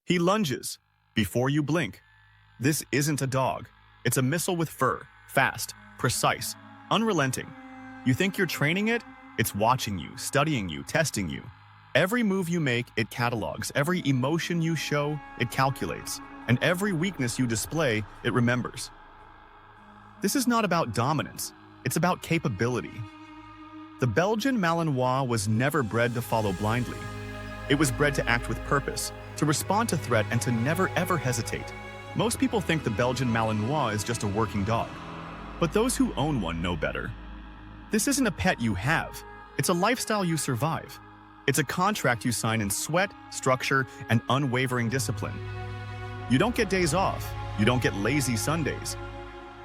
He lunges before you blink. This isn't a dog. It's a missile with fur, fast, precise, unrelenting. You think you're training it? It's watching you, studying you, testing you. Every move you make, it catalogs. Every emotion you show, it calculates. And every weakness you display, it remembers. This is not about dominance. It's about capability. The Belgian Malinois was never bred to follow blindly. It was bred to act with purpose, to respond to threat, and to never ever hesitate. Most people think the Belgian Malinois is just a working dog. But those who own one know better. This isn't a pet you have. It's a lifestyle you survive. It's a contract you sign in sweat, structure, and unwavering discipline. You don't get days off. You don't get lazy Sundays.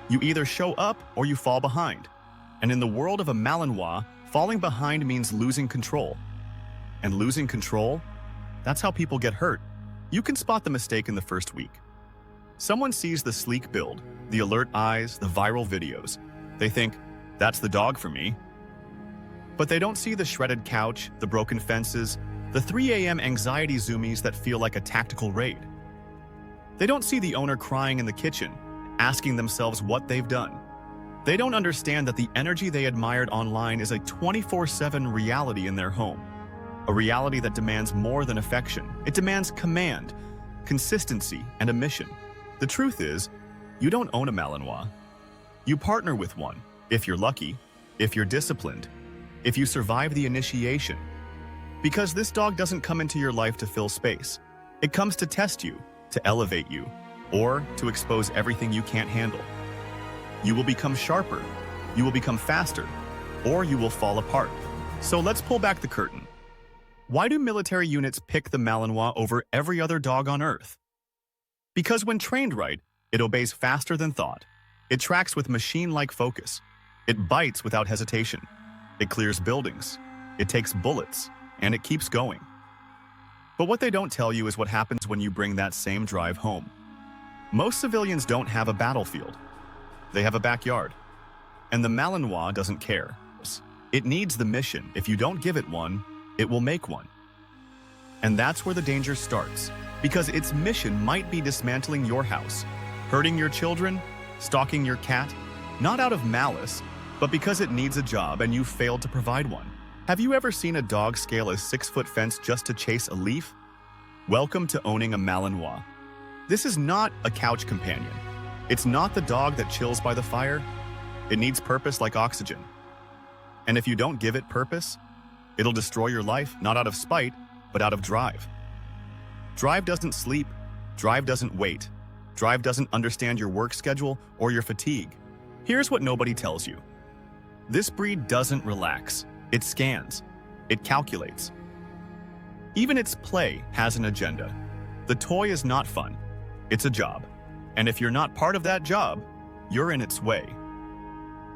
You either show up or you fall behind. And in the world of a Malinois, falling behind means losing control. And losing control? That's how people get hurt. You can spot the mistake in the first week. Someone sees the sleek build, the alert eyes, the viral videos. They think, that's the dog for me. But they don't see the shredded couch, the broken fences, the 3 a.m. anxiety zoomies that feel like a tactical raid. They don't see the owner crying in the kitchen, asking themselves what they've done. They don't understand that the energy they admired online is a 24/7 reality in their home. A reality that demands more than affection. It demands command, consistency, and a mission. The truth is, you don't own a Malinois. You partner with one, if you're lucky, if you're disciplined, if you survive the initiation. Because this dog doesn't come into your life to fill space. It comes to test you, to elevate you, or to expose everything you can't handle. You will become sharper, you will become faster, or you will fall apart. So let's pull back the curtain. Why do military units pick the Malinois over every other dog on Earth? Because when trained right, it obeys faster than thought. It tracks with machine-like focus. It bites without hesitation. It clears buildings. It takes bullets, and it keeps going. But what they don't tell you is what happens when you bring that same drive home. Most civilians don't have a battlefield. They have a backyard. And the Malinois doesn't care. It needs the mission. If you don't give it one, it will make one. And that's where the danger starts. Because its mission might be dismantling your house, hurting your children, stalking your cat, not out of malice, but because it needs a job and you failed to provide one. Have you ever seen a dog scale a 6-foot fence just to chase a leaf? Welcome to owning a Malinois. This is not a couch companion. It's not the dog that chills by the fire. It needs purpose like oxygen. And if you don't give it purpose, it'll destroy your life, not out of spite, but out of drive. Drive doesn't sleep. Drive doesn't wait. Drive doesn't understand your work schedule or your fatigue. Here's what nobody tells you. This breed doesn't relax. It scans. It calculates. Even its play has an agenda. The toy is not fun. It's a job. And if you're not part of that job, you're in its way.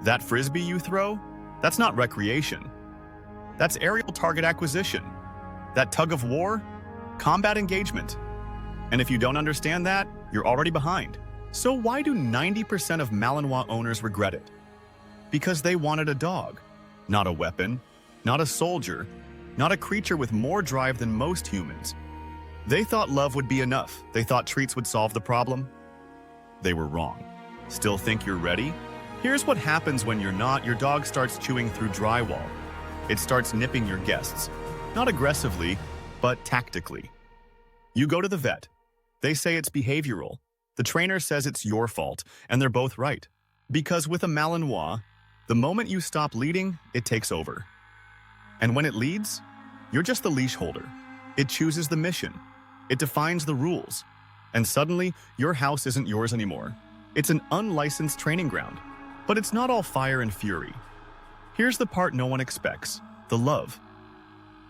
That frisbee you throw, that's not recreation. That's aerial target acquisition. That tug of war, combat engagement. And if you don't understand that, you're already behind. So why do 90% of Malinois owners regret it? Because they wanted a dog, not a weapon, not a soldier, not a creature with more drive than most humans. They thought love would be enough. They thought treats would solve the problem. They were wrong. Still think you're ready? Here's what happens when you're not. Your dog starts chewing through drywall. It starts nipping your guests. Not aggressively, but tactically. You go to the vet. They say it's behavioral. The trainer says it's your fault, and they're both right. Because with a Malinois, the moment you stop leading, it takes over. And when it leads, you're just the leash holder. It chooses the mission. It defines the rules. And suddenly, your house isn't yours anymore. It's an unlicensed training ground. But it's not all fire and fury. Here's the part no one expects, the love.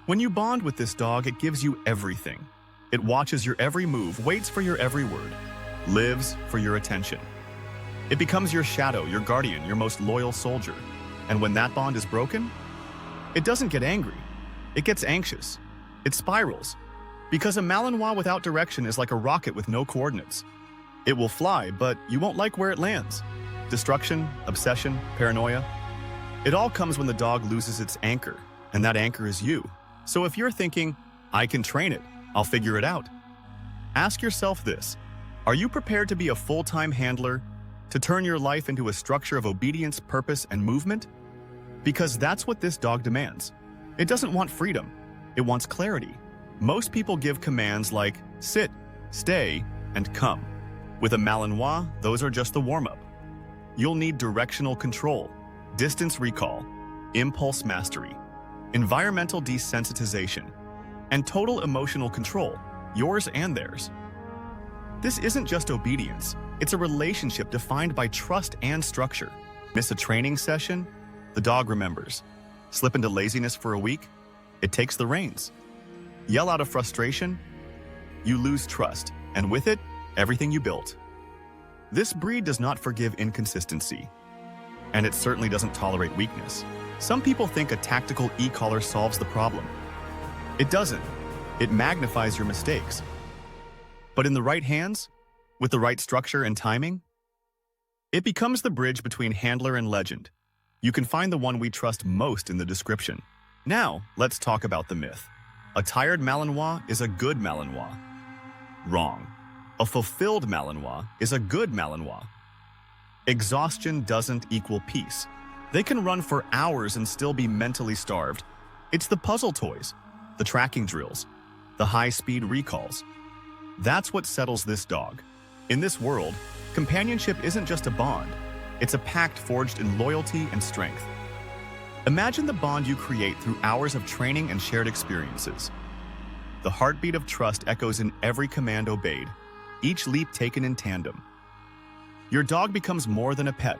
When you bond with this dog, it gives you everything. It watches your every move, waits for your every word, lives for your attention. It becomes your shadow, your guardian, your most loyal soldier. And when that bond is broken, it doesn't get angry. It gets anxious. It spirals. Because a Malinois without direction is like a rocket with no coordinates. It will fly, but you won't like where it lands. Destruction, obsession, paranoia. It all comes when the dog loses its anchor, and that anchor is you. So if you're thinking, I can train it, I'll figure it out, Ask yourself this: are you prepared to be a full-time handler, to turn your life into a structure of obedience, purpose, and movement? Because that's what this dog demands. It doesn't want freedom, it wants clarity. Most people give commands like sit, stay, and come. With a Malinois, those are just the warm-up. You'll need directional control, distance recall, impulse mastery, environmental desensitization, and total emotional control, yours and theirs. This isn't just obedience, it's a relationship defined by trust and structure. Miss a training session? The dog remembers. Slip into laziness for a week? It takes the reins. Yell out of frustration? You lose trust, and with it, everything you built. This breed does not forgive inconsistency, and it certainly doesn't tolerate weakness. Some people think a tactical e-collar solves the problem. It doesn't. It magnifies your mistakes. But in the right hands, with the right structure and timing, it becomes the bridge between handler and legend. You can find the one we trust most in the description. Now, let's talk about the myth. A tired Malinois is a good Malinois. Wrong. A fulfilled Malinois is a good Malinois. Exhaustion doesn't equal peace. They can run for hours and still be mentally starved. It's the puzzle toys, the tracking drills, the high-speed recalls. That's what settles this dog. In this world, companionship isn't just a bond. It's a pact forged in loyalty and strength. Imagine the bond you create through hours of training and shared experiences. The heartbeat of trust echoes in every command obeyed, each leap taken in tandem. Your dog becomes more than a pet.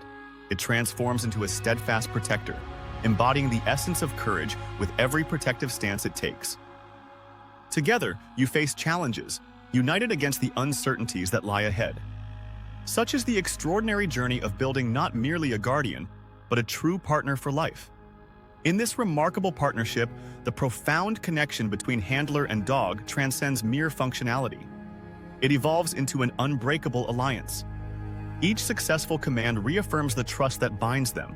It transforms into a steadfast protector, embodying the essence of courage with every protective stance it takes. Together, you face challenges, united against the uncertainties that lie ahead. Such is the extraordinary journey of building not merely a guardian, but a true partner for life. In this remarkable partnership, the profound connection between handler and dog transcends mere functionality. It evolves into an unbreakable alliance. Each successful command reaffirms the trust that binds them,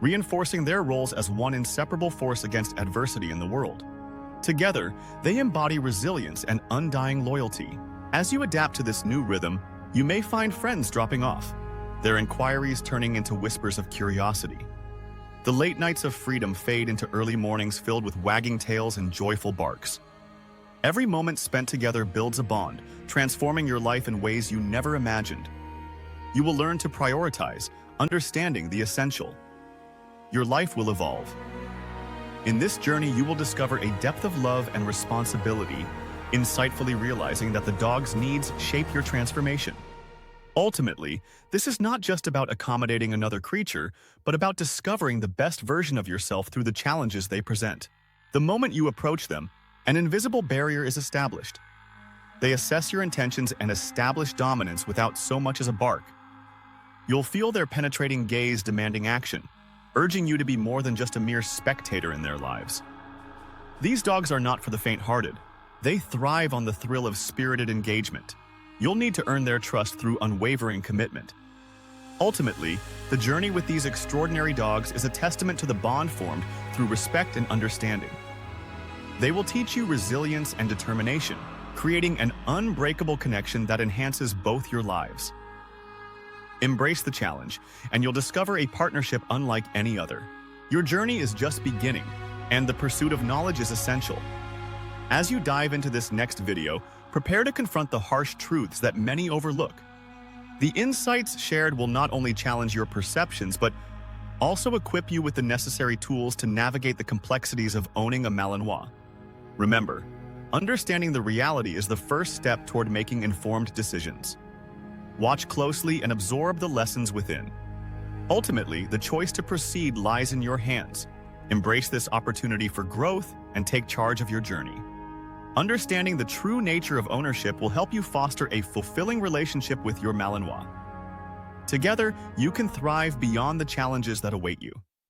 reinforcing their roles as one inseparable force against adversity in the world. Together, they embody resilience and undying loyalty. As you adapt to this new rhythm, you may find friends dropping off, their inquiries turning into whispers of curiosity. The late nights of freedom fade into early mornings filled with wagging tails and joyful barks. Every moment spent together builds a bond, transforming your life in ways you never imagined. You will learn to prioritize, understanding the essential. Your life will evolve. In this journey, you will discover a depth of love and responsibility, insightfully realizing that the dog's needs shape your transformation. Ultimately, this is not just about accommodating another creature, but about discovering the best version of yourself through the challenges they present. The moment you approach them, an invisible barrier is established. They assess your intentions and establish dominance without so much as a bark. You'll feel their penetrating gaze demanding action, urging you to be more than just a mere spectator in their lives. These dogs are not for the faint-hearted. They thrive on the thrill of spirited engagement. You'll need to earn their trust through unwavering commitment. Ultimately, the journey with these extraordinary dogs is a testament to the bond formed through respect and understanding. They will teach you resilience and determination, creating an unbreakable connection that enhances both your lives. Embrace the challenge, and you'll discover a partnership unlike any other. Your journey is just beginning, and the pursuit of knowledge is essential. As you dive into this next video, prepare to confront the harsh truths that many overlook. The insights shared will not only challenge your perceptions, but also equip you with the necessary tools to navigate the complexities of owning a Malinois. Remember, understanding the reality is the first step toward making informed decisions. Watch closely and absorb the lessons within. Ultimately, the choice to proceed lies in your hands. Embrace this opportunity for growth and take charge of your journey. Understanding the true nature of ownership will help you foster a fulfilling relationship with your Malinois. Together, you can thrive beyond the challenges that await you.